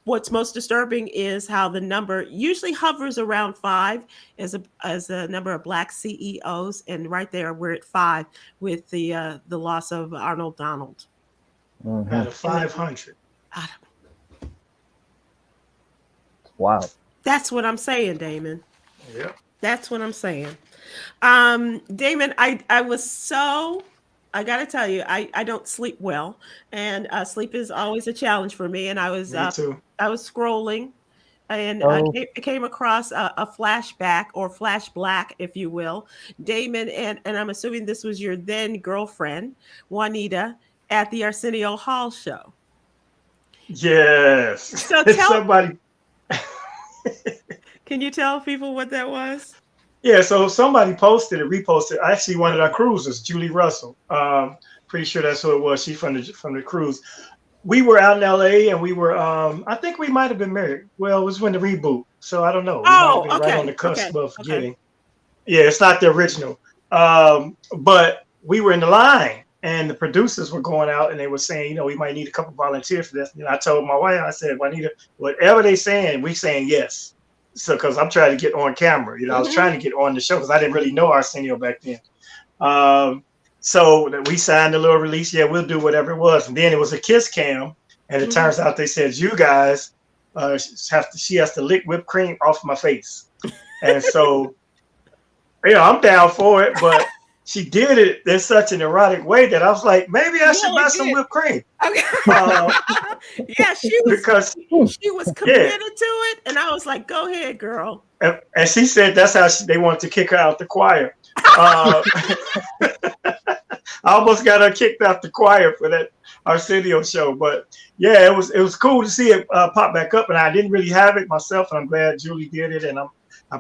what's most disturbing is how the number usually hovers around 5 as a number of Black CEOs. And right there, we're at 5 with the loss of Arnold Donald. Out of 500. Wow. That's what I'm saying, Damon. Yeah. That's what I'm saying. Damon, I got to tell you, I don't sleep well, and sleep is always a challenge for me. And I was scrolling, and I came across a flashback or flash black, if you will, Damon, and I'm assuming this was your then girlfriend, Juanita, at the Arsenio Hall show. Yes. So somebody. Can you tell people what that was? Yeah, so somebody reposted, actually one of our cruisers, Julie Russell. Pretty sure that's who it was. She's from the cruise. we were out in LA and we were I think we might have been married. Well, it was when the reboot. So I don't know. We might have been right on the cusp of getting. Yeah, it's not the original. But we were in the line and the producers were going out and they were saying, you know, we might need a couple volunteers for this. And I told my wife, I said, Juanita, whatever they saying, we saying yes. So because I'm trying to get on camera, you know, I was trying to get on the show because I didn't really know Arsenio back then. So we signed a little release. Yeah, we'll do whatever it was. And then it was a kiss cam. And it turns out they said, you guys she has to lick whipped cream off my face. And so, you know, I'm down for it, but she did it in such an erotic way that I was like, maybe I should buy some whipped cream. Okay. Yeah, she was committed to it. And I was like, go ahead, girl. And she said that's how they wanted to kick her out the choir. I almost got her kicked out the choir for that Arsenio show, but yeah, it was cool to see it pop back up, and I didn't really have it myself, and I'm glad Julie did it, and I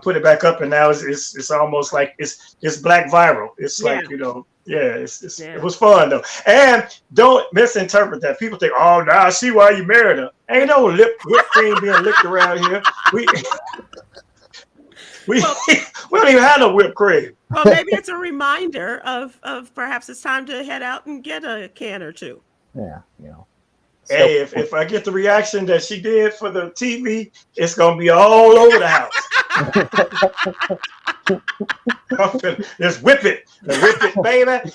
put it back up, and now it's almost like it's black viral. It's like, you know, it was fun though, and don't misinterpret that. People think, oh, now I see why you married her. Ain't no whipped cream being licked around here. We don't even have no whipped cream. Well, maybe it's a reminder of perhaps it's time to head out and get a can or two. Yeah, you know. Hey, if I get the reaction that she did for the TV, it's gonna be all over the house. Just whip it, baby.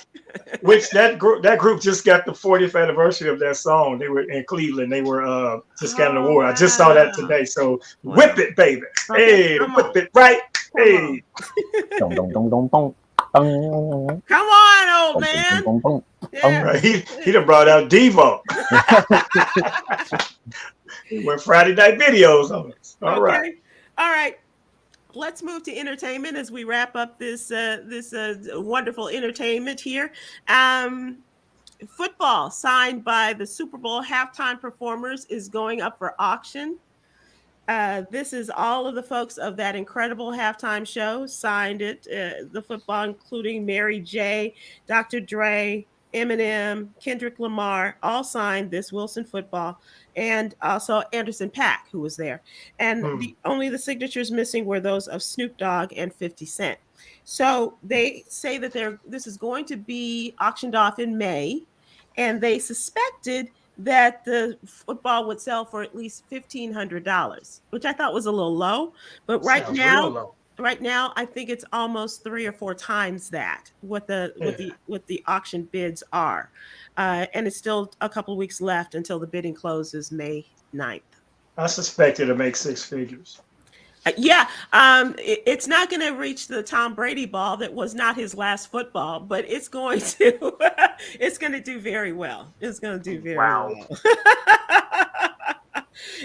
Which that group just got the 40th anniversary of their song. They were in Cleveland. They were just got an award. I just saw that today. So whip it, baby. Okay, hey, whip it right. Hey. Dong, dong, dong, dong, dong. Come on, old man. Yeah. He done brought out Devo. He went Friday night videos on us. All right. Let's move to entertainment as we wrap up this wonderful entertainment here. Football signed by the Super Bowl halftime performers is going up for auction. This is all of the folks of that incredible halftime show signed it. The football, including Mary J., Dr. Dre, Eminem, Kendrick Lamar, all signed this Wilson football, and also Anderson .Paak, who was there. And only the signatures missing were those of Snoop Dogg and 50 Cent. So they say that this is going to be auctioned off in May, and they suspected that the football would sell for at least $1,500, which I thought was a little low. But right now, I think it's almost 3 or 4 times that what the auction bids are, and it's still a couple of weeks left until the bidding closes May 9th. I suspect it'll make 6 figures. It's not going to reach the Tom Brady ball that was not his last football, but it's going to it's going to do very well. It's going to do very well.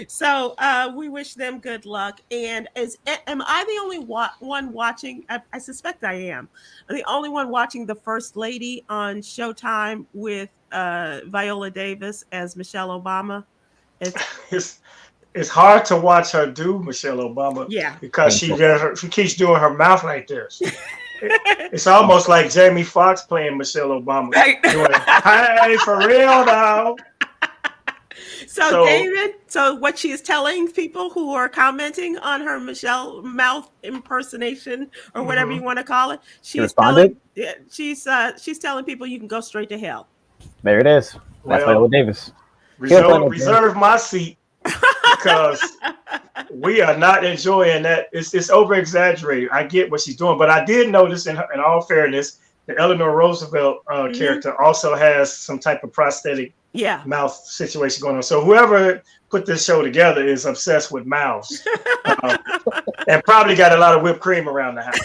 So we wish them good luck. And am I the only one watching? I suspect I am. I'm the only one watching The First Lady on Showtime with Viola Davis as Michelle Obama. It's hard to watch her do Michelle Obama, because she keeps doing her mouth like this. It's almost like Jamie Foxx playing Michelle Obama. Doing, hey, for real now. So David, what she is telling people who are commenting on her Michelle mouth impersonation or whatever you want to call it, she's telling people you can go straight to hell. There it is. That's Viola Davis. Reserve my seat. Because we are not enjoying that. It's over exaggerated. I get what she's doing, but I did notice, in all fairness, the Eleanor Roosevelt character also has some type of prosthetic mouth situation going on. So whoever put this show together is obsessed with mouths, and probably got a lot of whipped cream around the house.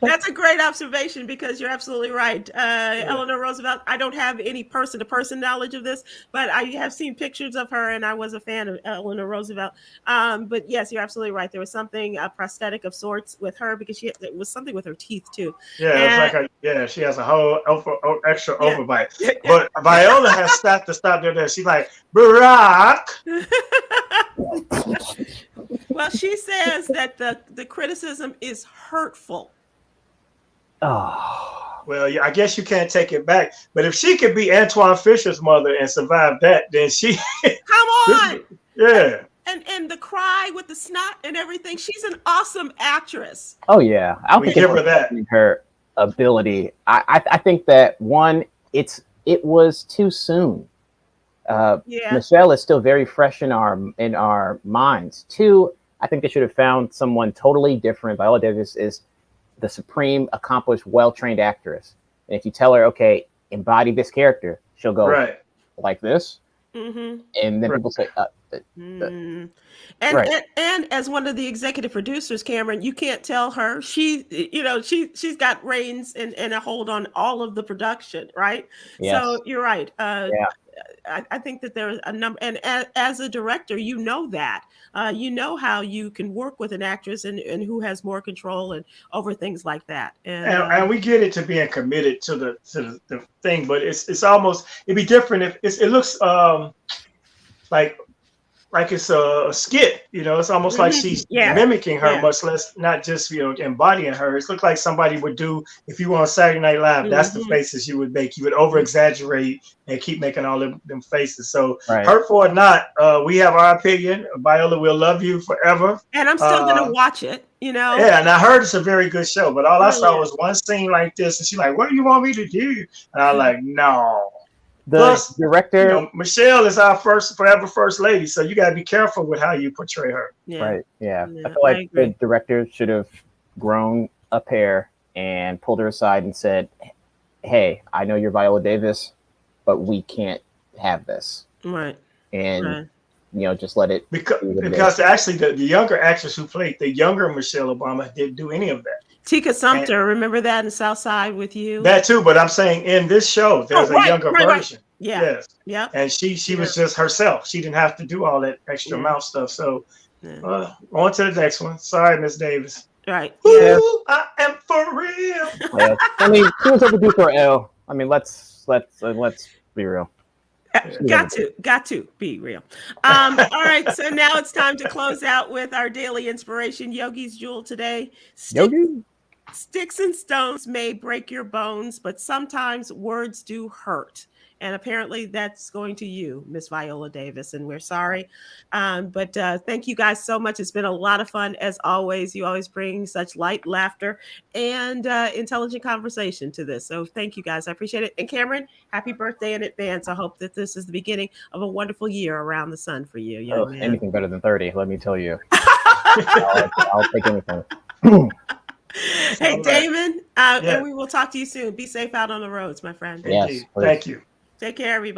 That's a great observation, because you're absolutely right. Eleanor Roosevelt, I don't have any person-to-person knowledge of this, but I have seen pictures of her, and I was a fan of Eleanor Roosevelt. But yes, you're absolutely right. There was something prosthetic of sorts with her, because it was something with her teeth too. Yeah, it's she has a whole extra overbite. But Viola has to stop there. She's like, Barack. Well, she says that the criticism is hurtful. Oh, Well, yeah, I guess you can't take it back. But if she could be Antoine Fisher's mother and survive that, then she, Come on. yeah. And the cry with the snot and everything. She's an awesome actress. oh yeah. I don't We think give her it's that. her ability. I think that one, it was too soon. Yeah. Michelle is still very fresh in our minds. Two, I think they should have found someone totally different. Viola Davis is the supreme, accomplished, well-trained actress. And if you tell her, okay, embody this character, she'll go Right. like this. Mm-hmm. And then Right. people say, And Right. and as one of the executive producers, Khameron, you can't tell her she's got reins and a hold on all of the production, right? yes. So you're right. Yeah. I think that there's a number, and as a director, you know that. You know how you can work with an actress and who has more control and over things like that. And we get it to being committed to the thing, but it's almost, it'd be different if it looks like it's a skit, it's almost like she's Yeah. mimicking her, Yeah. much less not just embodying her. It looks like somebody would do, if you were on Saturday Night Live, that's the faces you would make. You would over exaggerate and keep making all of them faces. So Right. hurtful or not, we have our opinion. Viola will love you forever. And I'm still gonna watch it, Yeah, and I heard it's a very good show, but all I saw Really? was one scene like this, and she's like, "What do you want me to do?" And I'm like, "No." The Plus, director, Michelle is our forever first lady, so you got to be careful with how you portray her. Yeah. right? Yeah. Yeah, I feel like I agree. the director should have grown a pair and pulled her aside and said, "Hey, I know you're Viola Davis, but we can't have this." Right. And just let it Because actually, the younger actress who played the younger Michelle Obama didn't do any of that. Tika Sumpter, remember that in South Side with You? That too, but I'm saying in this show, there's a younger version. Yeah. Yes. Yeah. And she was just herself. She didn't have to do all that extra mouth stuff. So on to the next one. Sorry, Miss Davis. Right. Yeah. Ooh, I am for real. Yeah. I mean, she was overdue for L. I mean, let's be real. Got to be real. All right, so now it's time to close out with our daily inspiration, Yogi's Jewel today. Sticks and stones may break your bones, but sometimes words do hurt. And apparently that's going to you, Miss Viola Davis, and we're sorry. But thank you guys so much. It's been a lot of fun, as always. You always bring such light, laughter, and intelligent conversation to this. So thank you guys. I appreciate it. And Khameron, happy birthday in advance. I hope that this is the beginning of a wonderful year around the sun for you. Young man. Anything better than 30, let me tell you. I'll take anything. Hey, Damon, and we will talk to you soon. Be safe out on the roads, my friend. Yes, thank you. Take care, everybody.